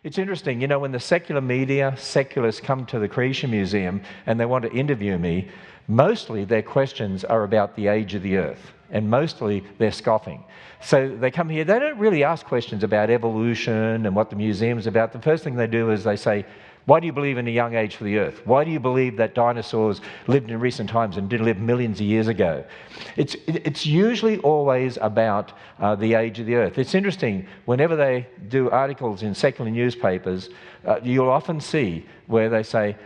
It's interesting, when the secular media, secularists come to the Creation Museum and they want to interview me, mostly their questions are about the age of the earth, and mostly they're scoffing. So they come here, they don't really ask questions about evolution and what the museum's about. The first thing they do is they say, why do you believe in a young age for the earth? Why do you believe that dinosaurs lived in recent times and didn't live millions of years ago? It's usually always about the age of the earth. It's interesting, whenever they do articles in secular newspapers, you'll often see where they say,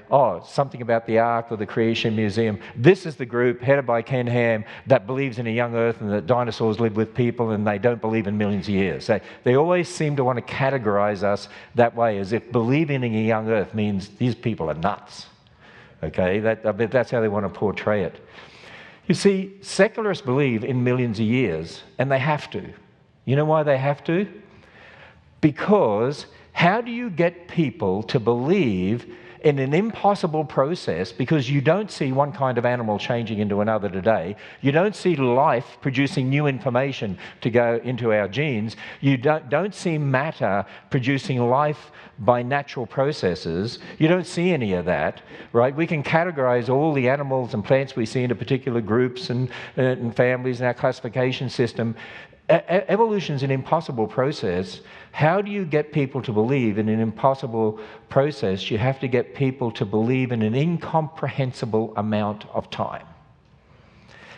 something about the Ark or the Creation Museum. This is the group headed by Ken Ham that believes in a young earth and that dinosaurs live with people and they don't believe in millions of years. They always seem to want to categorize us that way, as if believing in a young earth means these people are nuts. Okay, that's how they want to portray it. You see, secularists believe in millions of years, and they have to. You know why they have to? Because how do you get people to believe in an impossible process, because you don't see one kind of animal changing into another today, you don't see life producing new information to go into our genes, you don't see matter producing life by natural processes, you don't see any of that, right? We can categorize all the animals and plants we see into particular groups and families in our classification system. Evolution's an impossible process. How do you get people to believe in an impossible process? You have to get people to believe in an incomprehensible amount of time.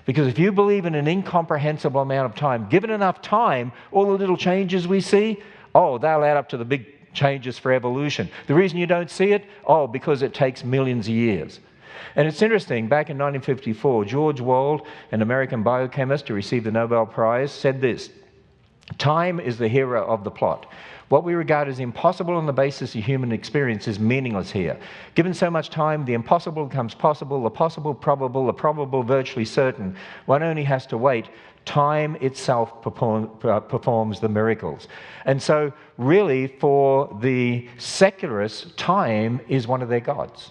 Because if you believe in an incomprehensible amount of time, given enough time, all the little changes we see, they'll add up to the big changes for evolution. The reason you don't see it? Because it takes millions of years. And it's interesting, back in 1954, George Wald, an American biochemist who received the Nobel Prize, said this: time is the hero of the plot. What we regard as impossible on the basis of human experience is meaningless here. Given so much time, the impossible becomes possible, the possible probable, the probable virtually certain. One only has to wait. Time itself performs the miracles. And so, really, for the secularists, time is one of their gods,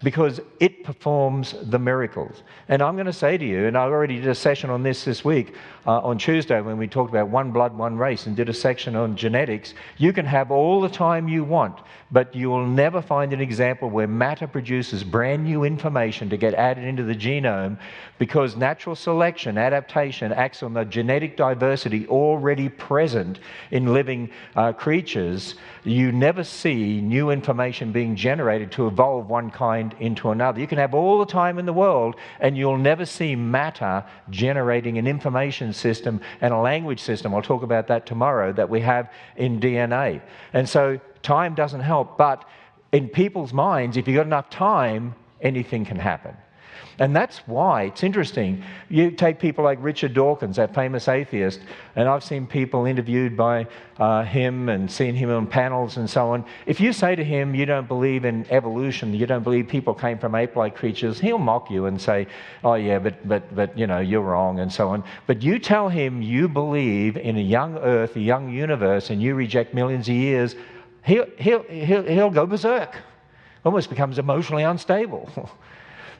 because it performs the miracles. And I'm going to say to you, and I already did a session on this week, on Tuesday, when we talked about one blood, one race, and did a section on genetics, you can have all the time you want, but you will never find an example where matter produces brand new information to get added into the genome, because natural selection, adaptation, acts on the genetic diversity already present in living creatures. You never see new information being generated to evolve one kind into another. You can have all the time in the world, and you'll never see matter generating an information system and a language system. I'll talk about that tomorrow, that we have in DNA. And so time doesn't help, but in people's minds, if you've got enough time, anything can happen. And that's why it's interesting. You take people like Richard Dawkins, that famous atheist, and I've seen people interviewed by him and seen him on panels and so on. If you say to him you don't believe in evolution, you don't believe people came from ape-like creatures, he'll mock you and say, oh yeah, but you're wrong, and so on. But you tell him you believe in a young earth, a young universe, and you reject millions of years, he'll go berserk. Almost becomes emotionally unstable.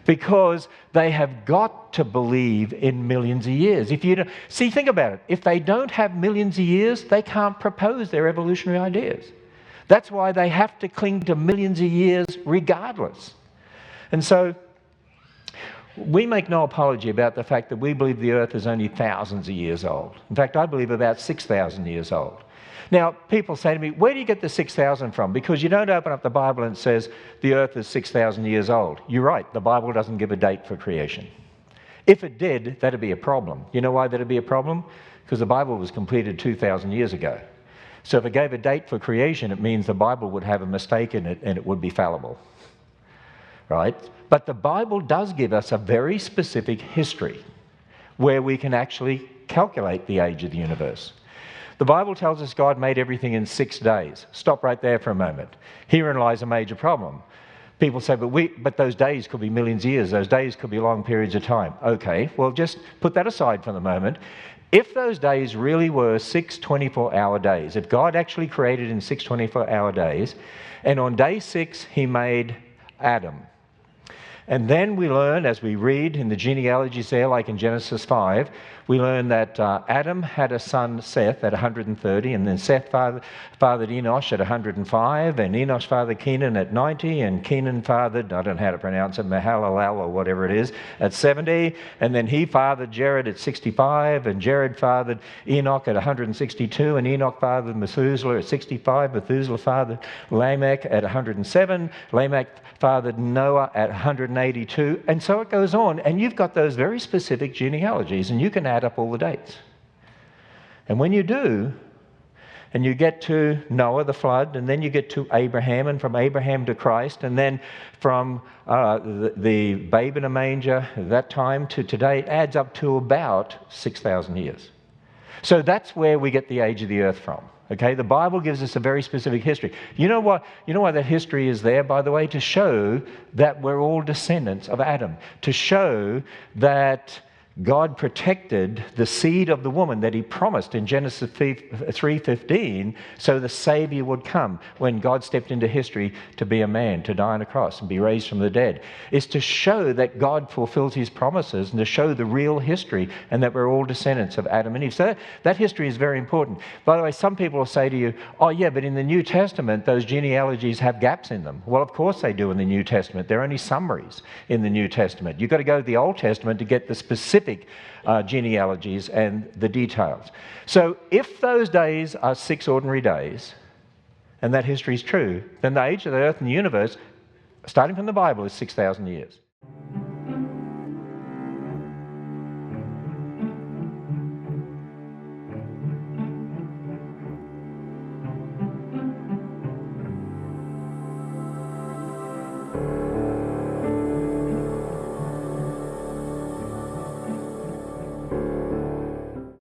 Because they have got to believe in millions of years. Think about it. If they don't have millions of years, they can't propose their evolutionary ideas. That's why they have to cling to millions of years regardless. And so we make no apology about the fact that we believe the earth is only thousands of years old. In fact, I believe about 6,000 years old. Now, people say to me, where do you get the 6,000 from? Because you don't open up the Bible and it says the earth is 6,000 years old. You're right, the Bible doesn't give a date for creation. If it did, that'd be a problem. You know why that'd be a problem? Because the Bible was completed 2,000 years ago. So if it gave a date for creation, it means the Bible would have a mistake in it and it would be fallible. Right? But the Bible does give us a very specific history where we can actually calculate the age of the universe. The Bible tells us God made everything in 6 days. Stop right there for a moment. Herein lies a major problem. People say, but those days could be millions of years. Those days could be long periods of time. Okay, well, just put that aside for the moment. If those days really were 6 24-hour days, if God actually created in 6 24-hour days, and on day 6 he made Adam, And then we learn, as we read in the genealogies there, like in Genesis 5, we learn that Adam had a son, Seth, at 130, and then Seth fathered Enosh at 105, and Enosh fathered Kenan at 90, and Kenan fathered, I don't know how to pronounce it, Mahalalel or whatever it is, at 70, and then he fathered Jared at 65, and Jared fathered Enoch at 162, and Enoch fathered Methuselah at 65, Methuselah fathered Lamech at 107, Lamech fathered Noah at 182, and so it goes on. And you've got those very specific genealogies, and you can add up all the dates. And when you do, and you get to Noah, the flood, and then you get to Abraham, and from Abraham to Christ, and then from the babe in a manger, that time to today, it adds up to about 6,000 years. So that's where we get the age of the earth from. Okay, the Bible gives us a very specific history. You know why that history is there, by the way? To show that we're all descendants of Adam. To show that God protected the seed of the woman that he promised in Genesis 3:15, so the Savior would come when God stepped into history to be a man, to die on a cross and be raised from the dead. It's to show that God fulfills his promises and to show the real history and that we're all descendants of Adam and Eve. So that history is very important. By the way, some people will say to you, oh yeah, but in the New Testament, those genealogies have gaps in them. Well, of course they do in the New Testament. They're only summaries in the New Testament. You've got to go to the Old Testament to get the specific genealogies and the details. So if those days are 6 ordinary days, and that history is true, then the age of the earth and the universe, starting from the Bible, is 6,000 years.